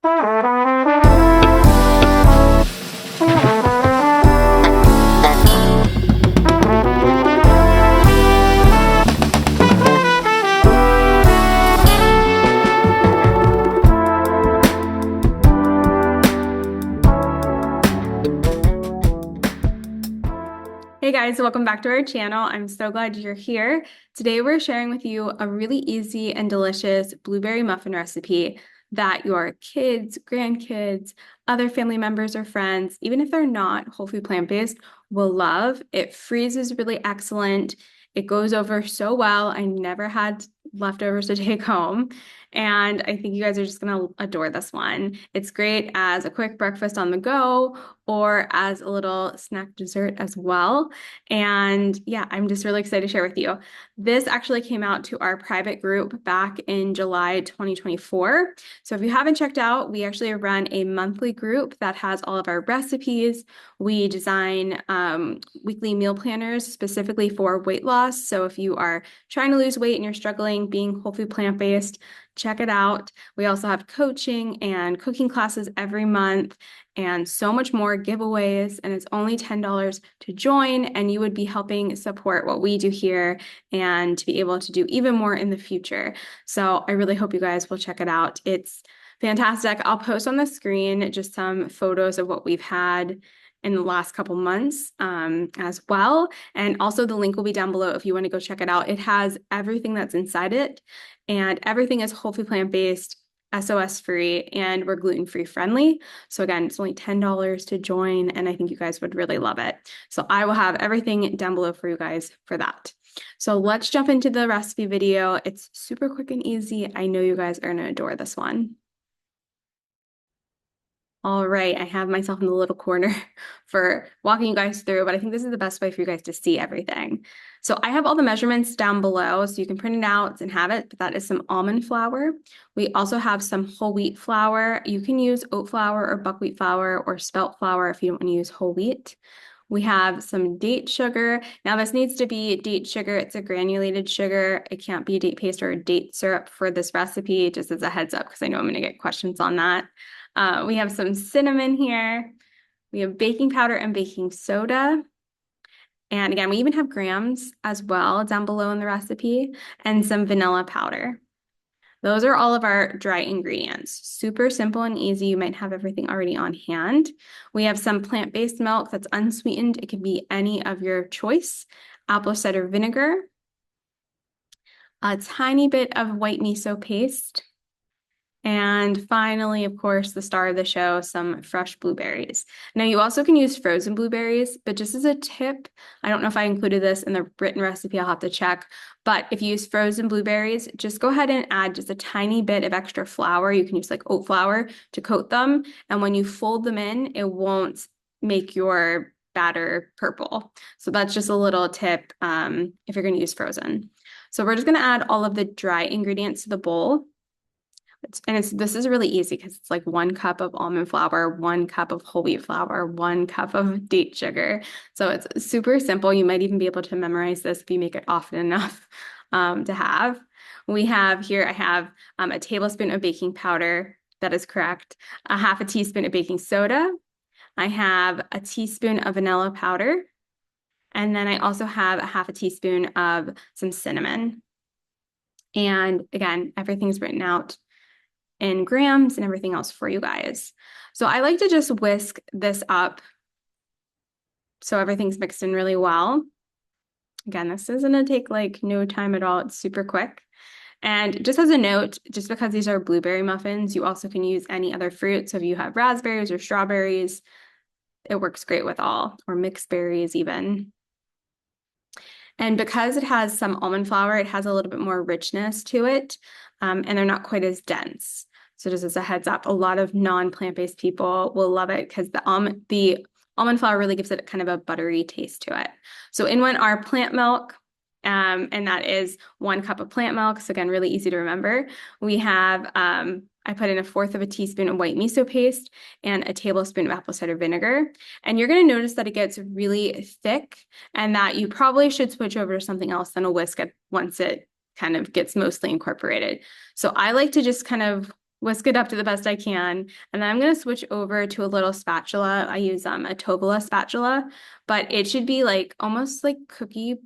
Hey guys, welcome back to our channel. I'm so glad you're here. Today we're sharing with you a really easy and delicious blueberry muffin recipe that your kids, grandkids, other family members or friends, even if they're not whole food plant-based, will love. It freezes really excellent. It goes over so well. I never had leftovers to take home. And I think you guys are just gonna adore this one. It's great as a quick breakfast on the go or as a little snack dessert as well. And yeah, I'm just really excited to share with you. This actually came out to our private group back in July 2024. So if you haven't checked out, we actually run a monthly group that has all of our recipes. We design weekly meal planners specifically for weight loss. So if you are trying to lose weight and you're struggling being whole food plant-based, check it out. We also have coaching and cooking classes every month and so much more giveaways. And it's only $10 to join, and you would be helping support what we do here and to be able to do even more in the future. So I really hope you guys will check it out. It's fantastic. I'll post on the screen just some photos of what we've had in the last couple months as well. And also the link will be down below if you want to go check it out. It has everything that's inside it, and everything is whole food plant-based, SOS free, and we're gluten-free friendly. So again, it's only $10 to join, and I think you guys would really love it. So I will have everything down below for you guys for that. So let's jump into the recipe video. It's super quick and easy. I know you guys are gonna adore this one. All right, I have myself in the little corner for walking you guys through, but I think this is the best way for you guys to see everything. So I have all the measurements down below, so you can print it out and have it, but that is some almond flour. We also have some whole wheat flour. You can use oat flour or buckwheat flour or spelt flour if you don't want to use whole wheat. We have some date sugar. Now this needs to be date sugar. It's a granulated sugar. It can't be date paste or date syrup for this recipe, just as a heads up, because I know I'm gonna get questions on that. We have some cinnamon here. We have baking powder and baking soda. And again, we even have grams as well down below in the recipe, and some vanilla powder. Those are all of our dry ingredients. Super simple and easy. You might have everything already on hand. We have some plant-based milk that's unsweetened. It can be any of your choice. Apple cider vinegar. A tiny bit of white miso paste. And finally, of course, the star of the show, some fresh blueberries. Now, you also can use frozen blueberries, but just as a tip, I don't know if I included this in the written recipe, I'll have to check. But if you use frozen blueberries, just go ahead and add just a tiny bit of extra flour. You can use like oat flour to coat them. And when you fold them in, it won't make your batter purple. So that's just a little tip if you're going to use frozen. So we're just going to add all of the dry ingredients to the bowl. This is really easy because it's like 1 cup of almond flour, 1 cup of whole wheat flour, 1 cup of date sugar. So it's super simple. You might even be able to memorize this if you make it often enough to have. We have here, I have a tablespoon of baking powder. That is correct. A half a teaspoon of baking soda. I have a teaspoon of vanilla powder. And then I also have a half a teaspoon of some cinnamon. And again, everything's written out in grams and everything else for you guys. So I like to just whisk this up so everything's mixed in really well. Again, this is gonna take like no time at all. It's super quick. And just as a note, just because these are blueberry muffins, you also can use any other fruit. So if you have raspberries or strawberries, it works great with all, or mixed berries even. And because it has some almond flour, it has a little bit more richness to it, and they're not quite as dense. So just as a heads up, a lot of non-plant-based people will love it because the almond flour really gives it kind of a buttery taste to it. So in went our plant milk, and that is 1 cup of plant milk. So again, really easy to remember. We have, I put in 1/4 of a teaspoon of white miso paste and a tablespoon of apple cider vinegar. And you're going to notice that it gets really thick and that you probably should switch over to something else than a whisk once it kind of gets mostly incorporated. So I like to just kind of whisk it up to the best I can. And then I'm going to switch over to a little spatula. I use a Tobola spatula, but it should be like almost like cookie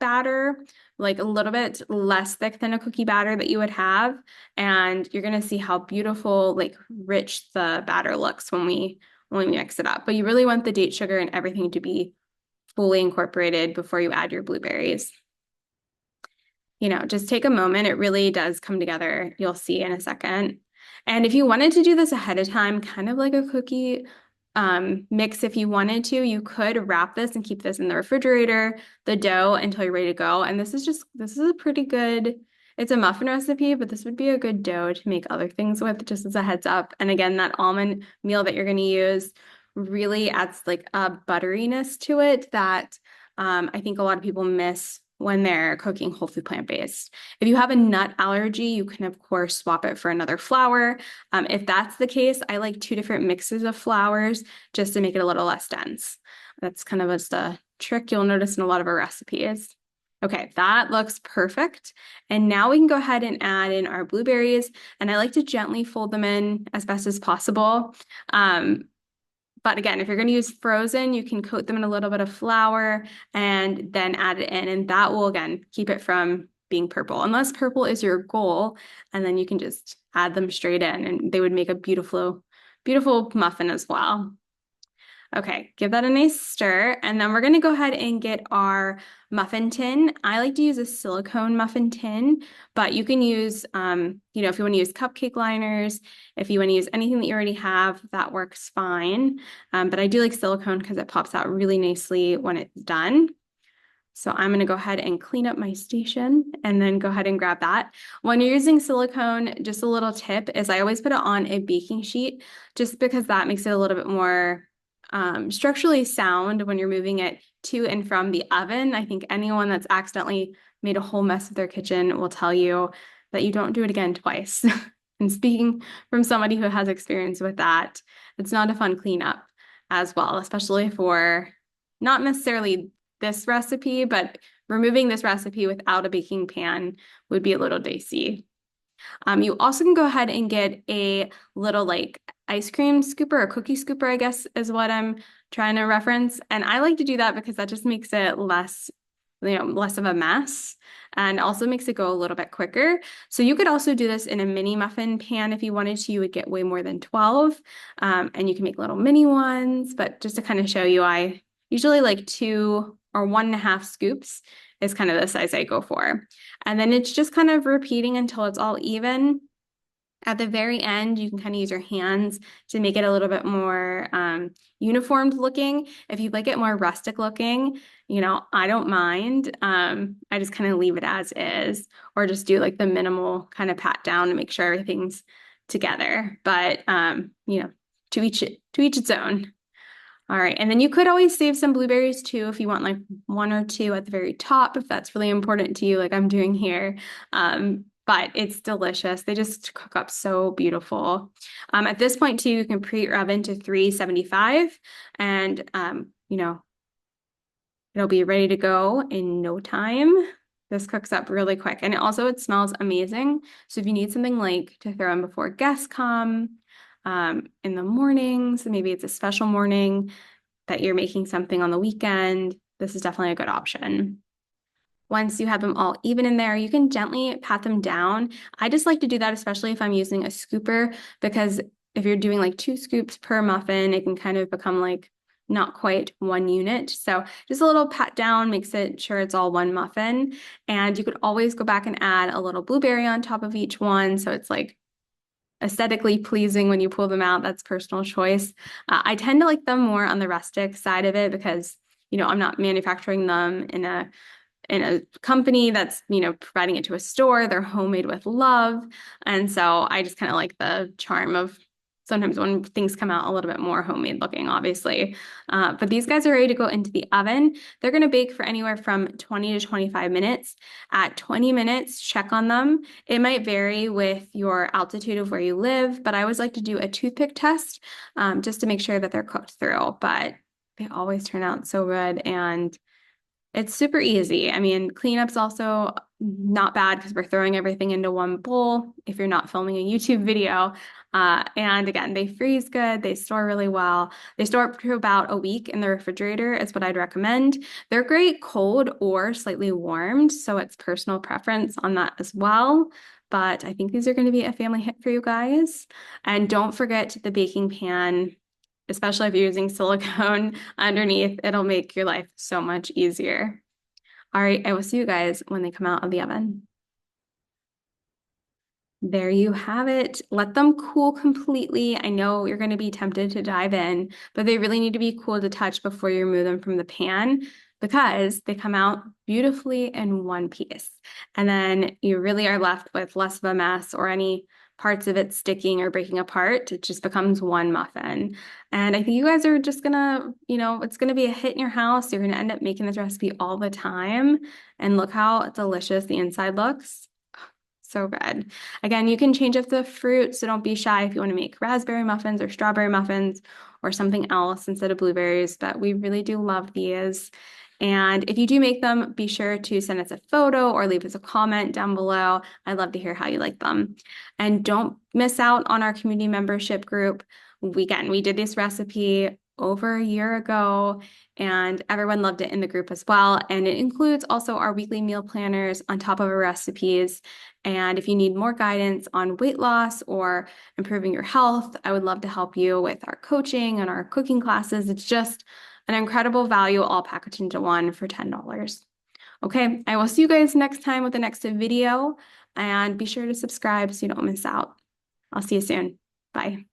batter, like a little bit less thick than a cookie batter that you would have. And you're going to see how beautiful, like rich the batter looks when we mix it up. But you really want the date sugar and everything to be fully incorporated before you add your blueberries. Just take a moment. It really does come together. You'll see in a second. And if you wanted to do this ahead of time, kind of like a cookie mix, if you wanted to, you could wrap this and keep this in the refrigerator, the dough until you're ready to go. And this is a pretty good, it's a muffin recipe, but this would be a good dough to make other things with, just as a heads up. And again, that almond meal that you're going to use really adds like a butteriness to it that I think a lot of people miss when they're cooking whole food plant-based. If you have a nut allergy, you can of course swap it for another flour. If that's the case, I like 2 different mixes of flours just to make it a little less dense. That's kind of just a trick you'll notice in a lot of our recipes. Okay, that looks perfect. And now we can go ahead and add in our blueberries. And I like to gently fold them in as best as possible. But again, if you're going to use frozen, you can coat them in a little bit of flour and then add it in. And that will, again, keep it from being purple, unless purple is your goal. And then you can just add them straight in and they would make a beautiful, beautiful muffin as well. Okay, give that a nice stir. And then we're going to go ahead and get our muffin tin. I like to use a silicone muffin tin, but you can use, if you want to use cupcake liners, if you want to use anything that you already have, that works fine. But I do like silicone because it pops out really nicely when it's done. So I'm going to go ahead and clean up my station and then go ahead and grab that. When you're using silicone, just a little tip is I always put it on a baking sheet just because that makes it a little bit more structurally sound when you're moving it to and from the oven. I think anyone that's accidentally made a whole mess of their kitchen will tell you that you don't do it again twice. And speaking from somebody who has experience with that, it's not a fun cleanup as well, especially for not necessarily this recipe, but removing this recipe without a baking pan would be a little dicey. You also can go ahead and get a little like ice cream scooper or cookie scooper, I guess is what I'm trying to reference. And I like to do that because that just makes it less of a mess and also makes it go a little bit quicker. So you could also do this in a mini muffin pan if you wanted to. You would get way more than 12 and you can make little mini ones. But just to kind of show you, I usually like 2 or 1.5 scoops is kind of the size I go for. And then it's just kind of repeating until it's all even. At the very end, you can kind of use your hands to make it a little bit more uniformed looking. If you'd like it more rustic looking, I don't mind. I just kind of leave it as is, or just do like the minimal kind of pat down to make sure everything's together. But to each its own. All right, and then you could always save some blueberries too if you want like 1 or 2 at the very top, if that's really important to you, like I'm doing here. But it's delicious. They just cook up so beautiful. At this point too, you can preheat your oven to 375 and it'll be ready to go in no time. This cooks up really quick and it smells amazing. So if you need something like to throw in before guests come, in the mornings, maybe it's a special morning that you're making something on the weekend, this is definitely a good option. Once you have them all even in there, you can gently pat them down. I just like to do that, especially if I'm using a scooper, because if you're doing like 2 scoops per muffin, it can kind of become like not quite 1 unit. So just a little pat down makes it sure it's all 1 muffin. And you could always go back and add a little blueberry on top of each one. So it's like aesthetically pleasing when you pull them out. That's personal choice. I tend to like them more on the rustic side of it because, I'm not manufacturing them in a company that's, providing it to a store. They're homemade with love. And so I just kind of like the charm of sometimes when things come out a little bit more homemade looking, obviously. But these guys are ready to go into the oven. They're going to bake for anywhere from 20 to 25 minutes. At 20 minutes, check on them. It might vary with your altitude of where you live, but I always like to do a toothpick test just to make sure that they're cooked through. But they always turn out so good. And It's super easy. I mean, cleanup's also not bad because we're throwing everything into one bowl if you're not filming a YouTube video. And again, they freeze good, they store really well. They store up to about a week in the refrigerator, is what I'd recommend. They're great cold or slightly warmed, so it's personal preference on that as well. But I think these are going to be a family hit for you guys. And don't forget the baking pan, especially if you're using silicone underneath, it'll make your life so much easier. All right, I will see you guys when they come out of the oven. There you have it. Let them cool completely. I know you're going to be tempted to dive in, but they really need to be cool to touch before you remove them from the pan because they come out beautifully in one piece. And then you really are left with less of a mess or any parts of it sticking or breaking apart. It just becomes one muffin. And I think you guys are just gonna, it's gonna be a hit in your house. You're gonna end up making this recipe all the time. And look how delicious the inside looks. So good. Again, you can change up the fruit, so don't be shy if you want to make raspberry muffins or strawberry muffins or something else instead of blueberries, but we really do love these. And if you do make them, be sure to send us a photo or leave us a comment down below. I'd love to hear how you like them. And don't miss out on our community membership group. We did this recipe over a year ago and everyone loved it in the group as well. And it includes also our weekly meal planners on top of our recipes. And if you need more guidance on weight loss or improving your health, I would love to help you with our coaching and our cooking classes. It's just an incredible value all packaged into one for $10. Okay, I will see you guys next time with the next video and be sure to subscribe so you don't miss out. I'll see you soon. Bye.